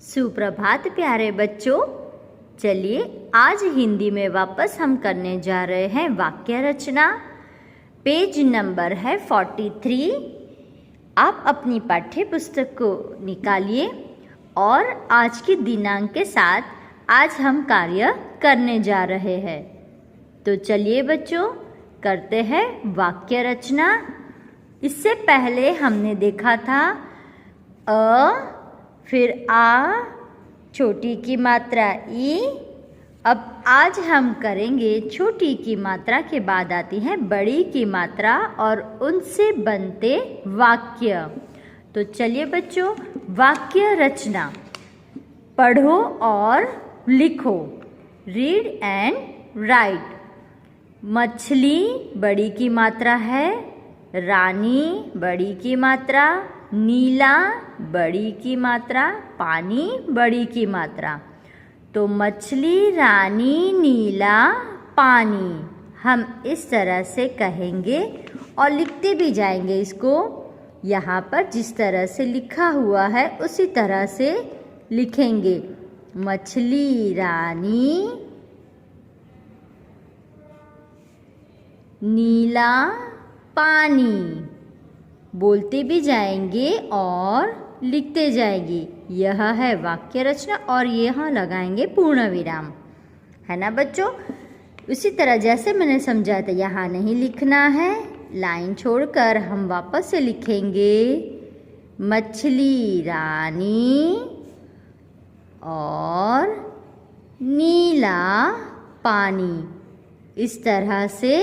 सुप्रभात प्यारे बच्चों। चलिए आज हिंदी में वापस हम करने जा रहे हैं वाक्य रचना। पेज नंबर है 43। आप अपनी पाठ्य पुस्तक को निकालिए और आज की दिनांक के साथ आज हम कार्य करने जा रहे हैं। तो चलिए बच्चों करते हैं वाक्य रचना। इससे पहले हमने देखा था अ, फिर आ, छोटी की मात्रा ई। अब आज हम करेंगे छोटी की मात्रा के बाद आती है बड़ी की मात्रा और उनसे बनते वाक्य। तो चलिए बच्चों वाक्य रचना। पढ़ो और लिखो। Read and right. मछली बड़ी की मात्रा है, रानी बड़ी की मात्रा, नीला बड़ी की मात्रा, पानी बड़ी की मात्रा। तो मछली, रानी, नीला, पानी हम इस तरह से कहेंगे और लिखते भी जाएंगे इसको। यहाँ पर जिस तरह से लिखा हुआ है उसी तरह से लिखेंगे। मछली, रानी, नीला, पानी बोलते भी जाएंगे और लिखते जाएंगे। यह है वाक्य रचना और यहाँ लगाएंगे पूर्ण विराम, है ना बच्चों। उसी तरह जैसे मैंने समझाया था यहाँ नहीं लिखना है, लाइन छोड़कर हम वापस से लिखेंगे मछली, रानी और नीला पानी। इस तरह से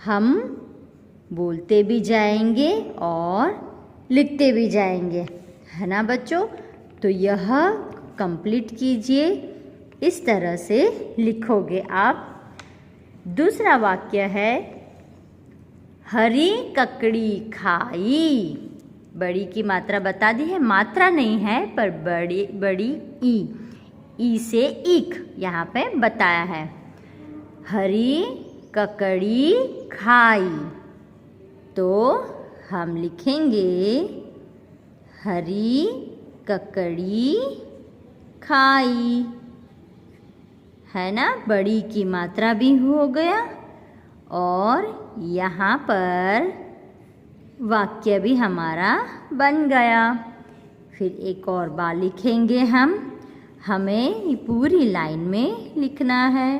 हम बोलते भी जाएंगे और लिखते भी जाएंगे, है ना बच्चों। तो यह कंप्लीट कीजिए, इस तरह से लिखोगे आप। दूसरा वाक्य है हरी ककड़ी खाई। बड़ी की मात्रा बता दी है, मात्रा नहीं है पर बड़ी ई से ईख यहाँ पे बताया है। हरी ककड़ी खाई तो हम लिखेंगे हरी ककड़ी खाई, है ना। बड़ी की मात्रा भी हो गया और यहाँ पर वाक्य भी हमारा बन गया। फिर एक और बार लिखेंगे हमें पूरी लाइन में लिखना है।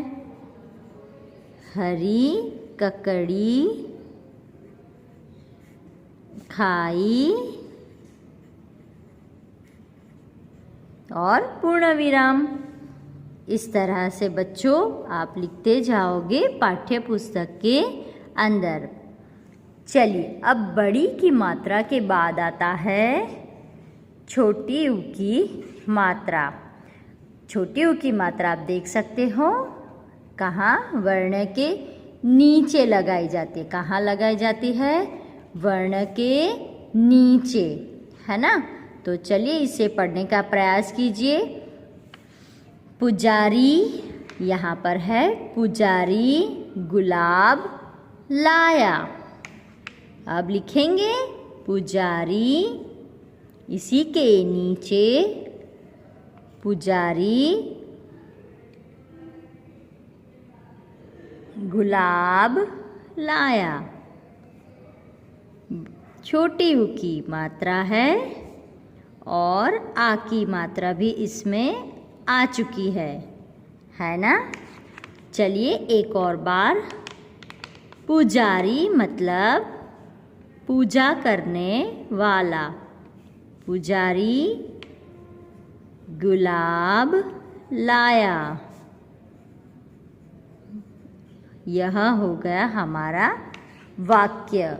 हरी ककड़ी खाई और पूर्ण विराम। इस तरह से बच्चों आप लिखते जाओगे पाठ्य पुस्तक के अंदर। चलिए अब बड़ी की मात्रा के बाद आता है छोटी ऊ की मात्रा। छोटी ऊ की मात्रा आप देख सकते हो कहाँ, वर्ण के नीचे लगाई जाती है। कहाँ लगाई जाती है? वर्ण के नीचे, है ना। तो चलिए इसे पढ़ने का प्रयास कीजिए। पुजारी, यहाँ पर है पुजारी गुलाब लाया। अब लिखेंगे पुजारी, इसी के नीचे पुजारी गुलाब लाया। छोटी ऊ की मात्रा है और आ की मात्रा भी इसमें आ चुकी है ना। चलिए एक और बार। पुजारी मतलब पूजा करने वाला। पुजारी गुलाब लाया। यह हो गया हमारा वाक्य।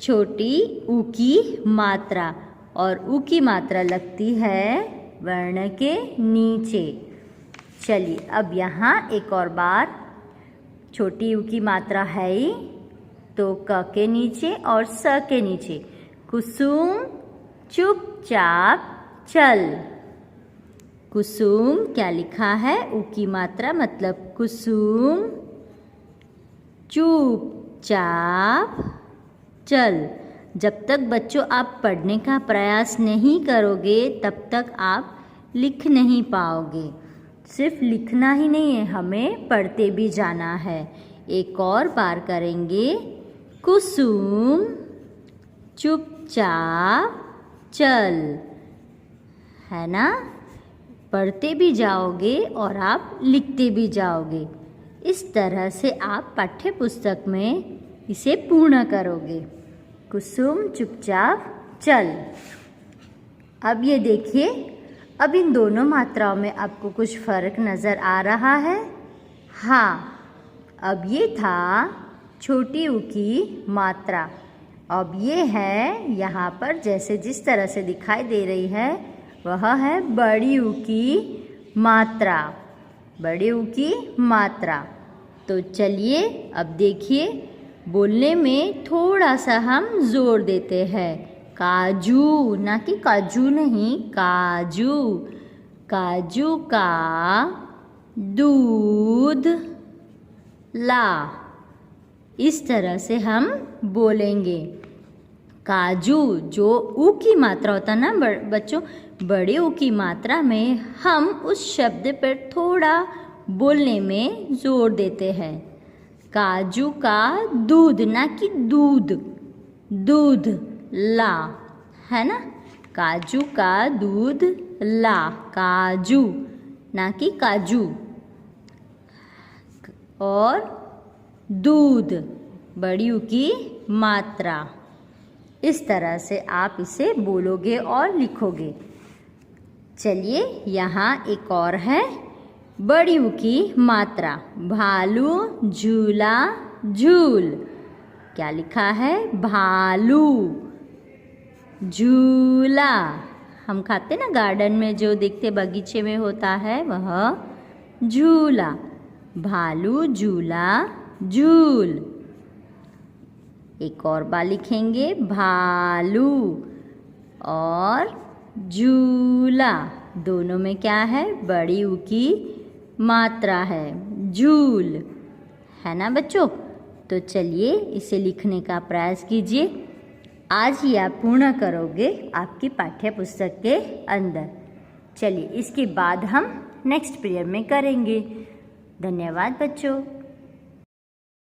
छोटी ऊ की मात्रा और ऊ की मात्रा लगती है वर्ण के नीचे। चलिए अब यहाँ एक और बार। छोटी ऊ की मात्रा है ही तो क के नीचे और स के नीचे। कुसुम चुपचाप चल। कुसुम क्या लिखा है? ऊ की मात्रा मतलब कुसुम चुपचाप चल। जब तक बच्चों आप पढ़ने का प्रयास नहीं करोगे तब तक आप लिख नहीं पाओगे। सिर्फ लिखना ही नहीं है, हमें पढ़ते भी जाना है। एक और बार करेंगे। कुसुम चुपचाप चल, है ना। पढ़ते भी जाओगे और आप लिखते भी जाओगे। इस तरह से आप पाठ्य पुस्तक में इसे पूर्ण करोगे। कुसुम चुपचाप चल। अब ये देखिए, अब इन दोनों मात्राओं में आपको कुछ फ़र्क नज़र आ रहा है? हाँ, अब ये था छोटी ऊ की मात्रा। अब ये है यहाँ पर जैसे जिस तरह से दिखाई दे रही है वह है बड़ी ऊ की मात्रा। बड़ी ऊ की मात्रा। तो चलिए अब देखिए, बोलने में थोड़ा सा हम जोर देते हैं। काजू, ना कि काजू नहीं, काजू। काजू का दूध ला, इस तरह से हम बोलेंगे। काजू, जो ऊ की मात्रा होता है ना बच्चों, बड़े ऊ की मात्रा में हम उस शब्द पर थोड़ा बोलने में जोर देते हैं। काजू का दूध, ना कि दूध, दूध ला, है ना। काजू का दूध ला, काजू, ना कि काजू। और दूध, बड़ी ऊ की मात्रा। इस तरह से आप इसे बोलोगे और लिखोगे। चलिए यहाँ एक और है बड़ी ऊ की मात्रा। भालू झूला झूल। क्या लिखा है? भालू झूला। हम खाते ना गार्डन में, जो देखते बगीचे में होता है वह झूला। भालू झूला झूल। एक और बार लिखेंगे, भालू और झूला, दोनों में क्या है? बड़ी ऊ की मात्रा है, झूल, है ना बच्चों। तो चलिए इसे लिखने का प्रयास कीजिए। आज ही आप पूर्ण करोगे आपकी पाठ्य पुस्तक के अंदर। चलिए इसके बाद हम नेक्स्ट पीरियड में करेंगे। धन्यवाद बच्चों।